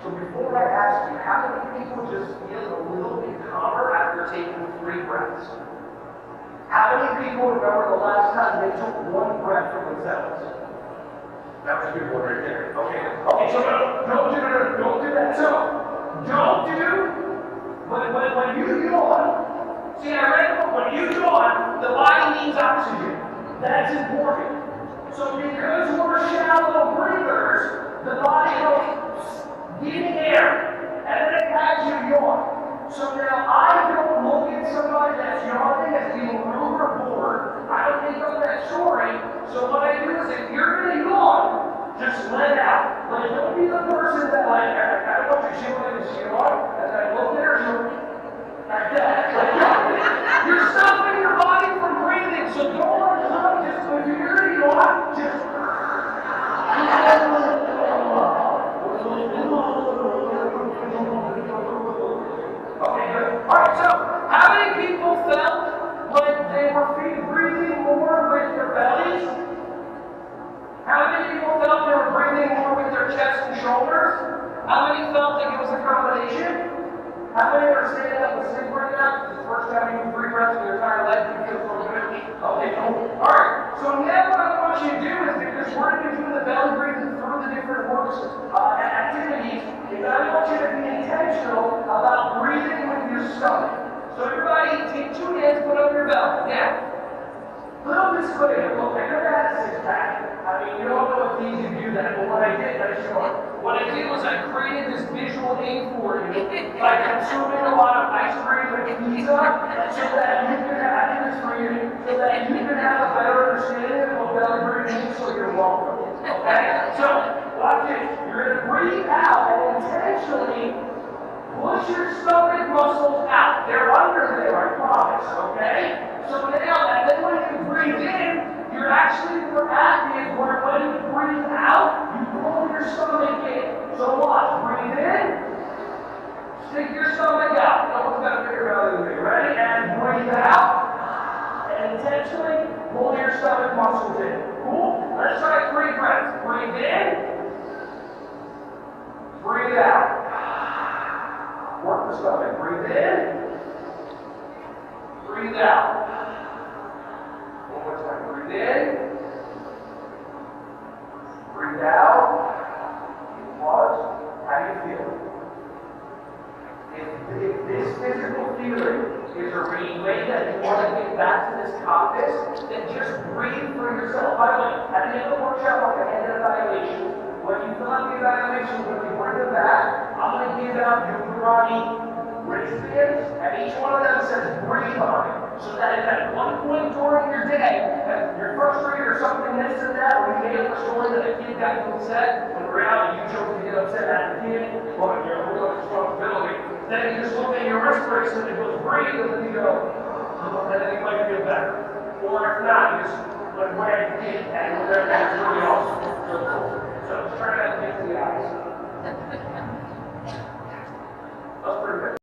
So before I ask you, how many people just feel a little bit calmer after taking 3 breaths? How many people remember the last time they took 1 breath for themselves? That was a good one right there. Okay, so don't do that. So, don't do, when you yawn, see, I read the book, when you yawn, the body needs oxygen. That's important. So because we're shallow breathers, the body helps getting air, and then it has you yawn. So now I don't look at somebody that's yawning as being rude or bored. I don't think of that story. So what I do is if you're going to yawn, just let it out. Like, don't be the person that I don't want you to see what I yawn, and then I look at her and like that. Like, you're stopping your body from breathing, so don't let it out. Just if you're going to yawn, just okay, good. Alright, so how many people felt like they were breathing more with their bellies? How many people felt they were breathing more with their chest and shoulders? How many felt like it was a combination? How many are standing up and sleep right now? This is the first time you do 3 breaths in your entire life, you feel so good. Okay, cool. Alright, so now what I want you to do is, because we're going to be doing the belly breathing through the different works and activities, is I want you to be intentional about breathing with your stomach. So everybody, take 2 hands, put up your belly. Now, little disclaimer, look, I never had a 6-pack. I mean, you don't know if it's easy to do that, but what I did, what I did was I created this visual aid for you by consuming a lot of ice cream and pizza so that you can have, I did this for you, so that you can have a better understanding of what belly breathing is, so you're welcome. Okay? So, watch it. You're going to breathe out and intentionally push your stomach muscles out. They're under there, I promise, okay? So now, and then when you breathe in, you're actually more active, where when you breathe out, you pull your stomach in. So watch, breathe in, stick your stomach out. No one's got a bigger belly than me. Ready? And breathe out, and intentionally pull your stomach muscles in. Cool? Let's try 3 breaths. Breathe in, breathe out. Work the stomach. Breathe in, breathe out. One more time. Breathe in, breathe out. Pause. How do you feel? If this physical feeling is a way that you want to get back to this compass, then just breathe for yourself. By the way, at the end of the workshop, I'm going to end an evaluation. When you fill out the evaluation, when you bring it back, I'm going to give out Yogarate wristbands, and each one of them says breathe on it. So that if at one point during your day, you're frustrated or something this and that, or you made up a story that a kid got you upset, when in reality you chose to get upset at the kid, well, you're a real responsibility. Then you just look at your wrist brace and it goes breathe, and then you go, oh, and then you might feel better. Or if not, you just like where you did, and whatever.